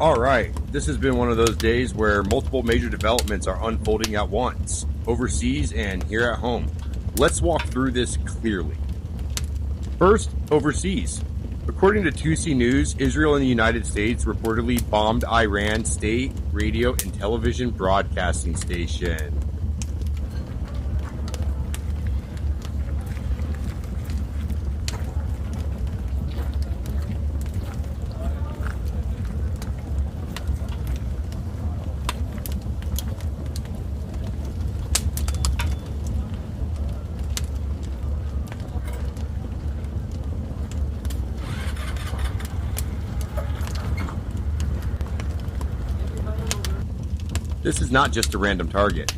All right, this has been one of those days where multiple major developments are unfolding at once, overseas and here at home. Let's walk through this clearly. First, overseas. According to 2C News, Israel and the United States reportedly bombed Iran's state radio and television broadcasting station. This is not just a random target.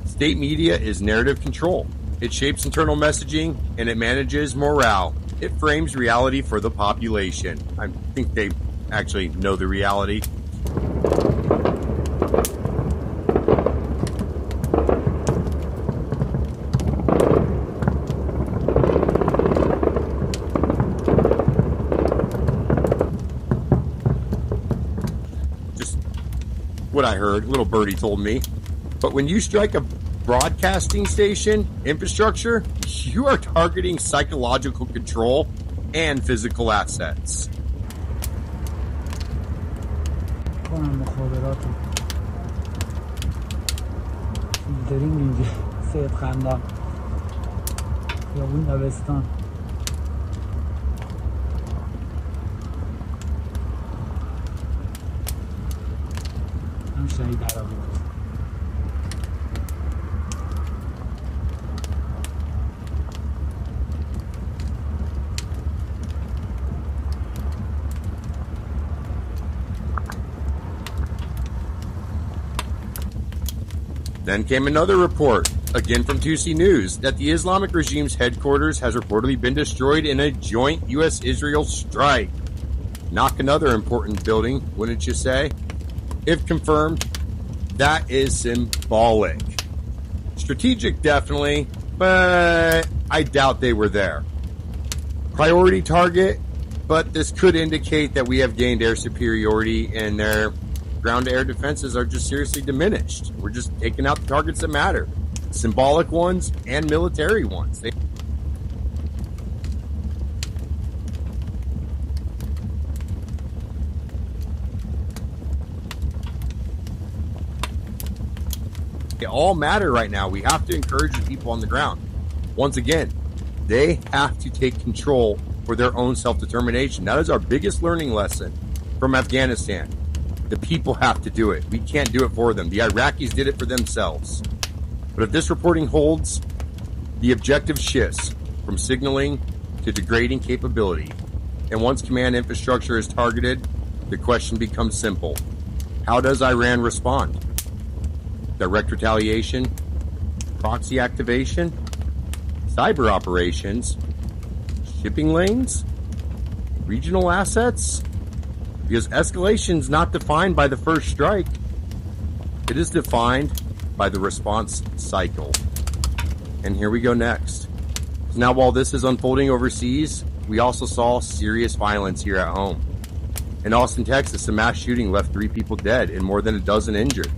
State media is narrative control. It shapes internal messaging and it manages morale. It frames reality for the population. I think they actually know the reality. What I heard, little birdie told me. But when you strike a broadcasting station infrastructure, you are targeting psychological control and physical assets. Then came another report, again from 2C News, that the Islamic regime's headquarters has reportedly been destroyed in a joint U.S.-Israel strike. Knock another important building, wouldn't you say? If confirmed, that is symbolic. Strategic, definitely, but I doubt they were there. Priority target, but this could indicate that we have gained air superiority and their ground-to-air defenses are just seriously diminished. We're just taking out the targets that matter. Symbolic ones and military ones. They all matter right now. We have to encourage the people on the ground. Once again, they have to take control for their own self-determination. That is our biggest learning lesson from Afghanistan. The people have to do it. We can't do it for them. The Iraqis did it for themselves. But if this reporting holds, the objective shifts from signaling to degrading capability. And once command infrastructure is targeted, the question becomes simple. How does Iran respond? Direct retaliation, proxy activation, cyber operations, shipping lanes, regional assets? Because escalation is not defined by the first strike. It is defined by the response cycle. And here we go next. So now while this is unfolding overseas, we also saw serious violence here at home. In Austin, Texas, a mass shooting left 3 people dead and more than a dozen injured.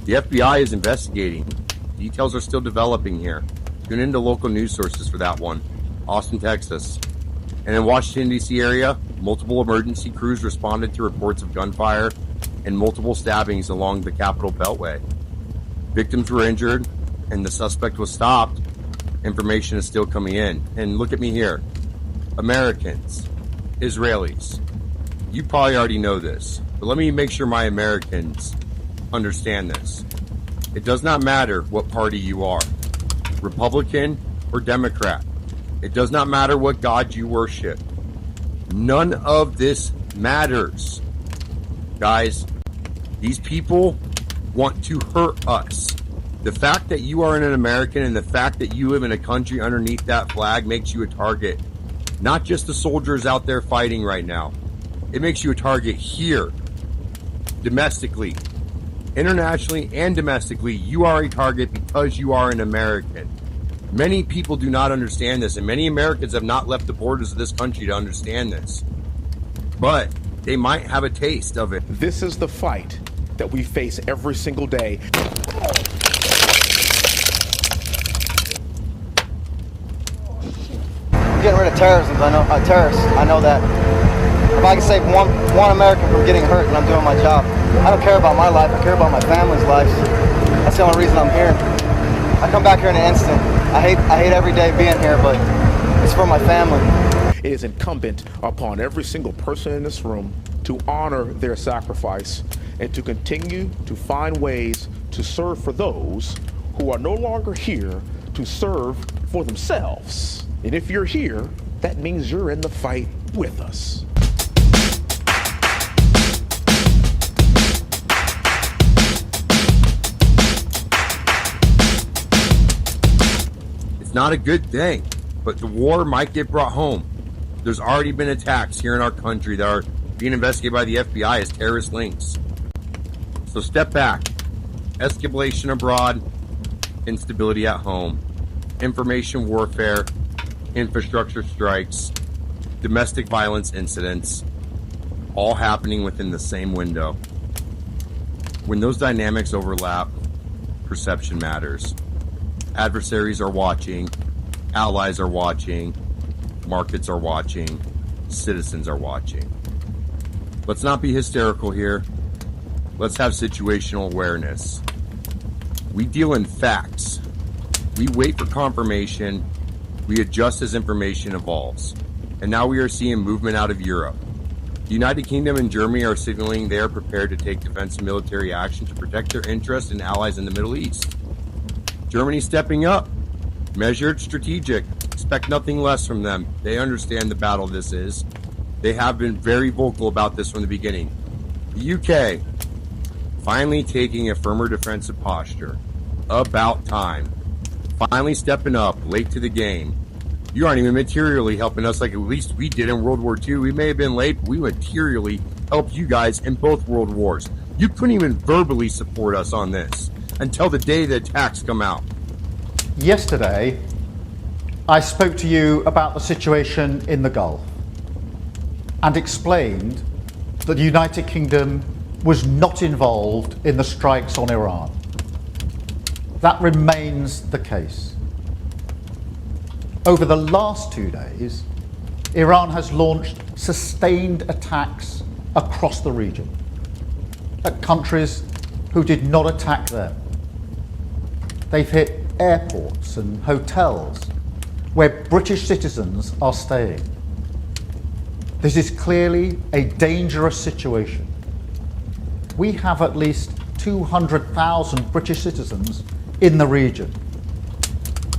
The FBI is investigating. Details are still developing here. Tune into local news sources for that one. Austin, Texas. And in Washington, D.C. area, multiple emergency crews responded to reports of gunfire and multiple stabbings along the Capitol Beltway. Victims were injured, and the suspect was stopped. Information is still coming in. And look at me here. Americans, Israelis. You probably already know this, but let me make sure my Americans understand this. It does not matter what party you are, Republican or Democrat. It does not matter what God you worship. None of this matters. Guys, these people want to hurt us. The fact that you are an American and the fact that you live in a country underneath that flag makes you a target. Not just the soldiers out there fighting right now. It makes you a target here, domestically, internationally, and domestically. You are a target because you are an American. Many people do not understand this, and many Americans have not left the borders of this country to understand this. But they might have a taste of it. This is the fight that we face every single day. Getting rid of terrorism. I know that. If I can save one American from getting hurt, then I'm doing my job. I don't care about my life. I care about my family's lives. That's the only reason I'm here. I come back here in an instant. I hate every day being here, but it's for my family. It is incumbent upon every single person in this room to honor their sacrifice and to continue to find ways to serve for those who are no longer here to serve for themselves. And if you're here, that means you're in the fight with us. It's not a good thing, but the war might get brought home. There's already been attacks here in our country that are being investigated by the FBI as terrorist links. So step back. Escalation abroad, instability at home, information warfare, infrastructure strikes, domestic violence incidents, all happening within the same window. When those dynamics overlap, perception matters. Adversaries are watching, allies are watching, markets are watching, citizens are watching. Let's not be hysterical here. Let's have situational awareness. We deal in facts. We wait for confirmation. We adjust as information evolves. And now we are seeing movement out of Europe. The United Kingdom and Germany are signaling they are prepared to take defensive military action to protect their interests and allies in the Middle East. Germany stepping up. Measured, strategic. Expect nothing less from them. They understand the battle this is. They have been very vocal about this from the beginning. The UK, finally taking a firmer defensive posture. About time. Finally stepping up, late to the game. You aren't even materially helping us like at least we did in World War II. We may have been late, but we materially helped you guys in both world wars. You couldn't even verbally support us on this until the day the attacks come out. Yesterday, I spoke to you about the situation in the Gulf and explained that the United Kingdom was not involved in the strikes on Iran. That remains the case. Over the last 2 days, Iran has launched sustained attacks across the region at countries who did not attack them. They've hit airports and hotels where British citizens are staying. This is clearly a dangerous situation. We have at least 200,000 British citizens in the region,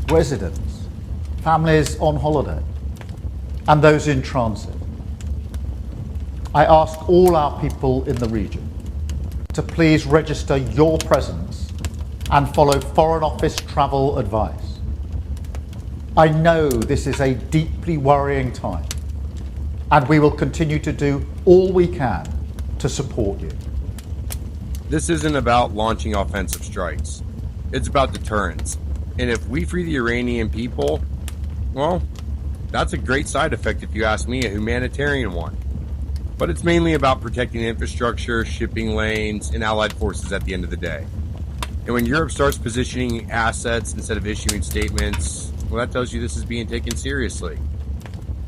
residents, families on holiday, and those in transit. I ask all our people in the region to please register your presence and follow Foreign Office travel advice. I know this is a deeply worrying time, and we will continue to do all we can to support you. This isn't about launching offensive strikes. It's about deterrence. And if we free the Iranian people, well, that's a great side effect if you ask me, a humanitarian one. But it's mainly about protecting infrastructure, shipping lanes, and allied forces at the end of the day. And when Europe starts positioning assets instead of issuing statements, well, that tells you this is being taken seriously.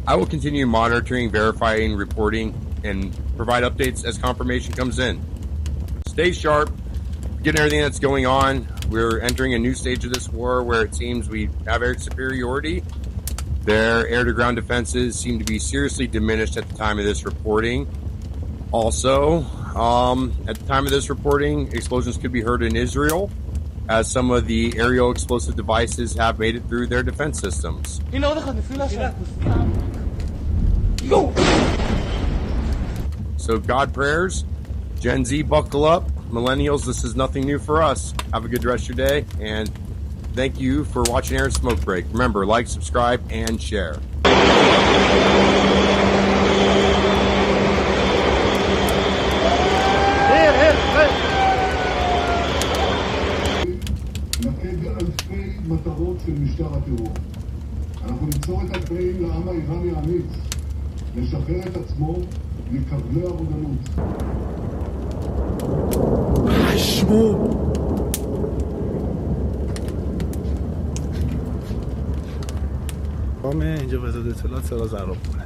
I will continue monitoring, verifying, reporting, and provide updates as confirmation comes in. Stay sharp, getting everything that's going on. We're entering a new stage of this war where it seems we have air superiority. Their air-to-ground defenses seem to be seriously diminished at the time of this reporting. Also, at the time of this reporting, explosions could be heard in Israel, as some of the aerial explosive devices have made it through their defense systems. So God prayers, Gen Z buckle up, millennials, this is nothing new for us. Have a good rest of your day, and thank you for watching Aaron Smoke Break. Remember, like, subscribe, and share. נקד אלפי מטרות של משטר הטרור. אנחנו נמצוא את התנאים לעם האיראני האמיץ לשחרר את עצמו מכבלי הרודנות. اینجا وزارت اطلاعات سراز عراق کنه.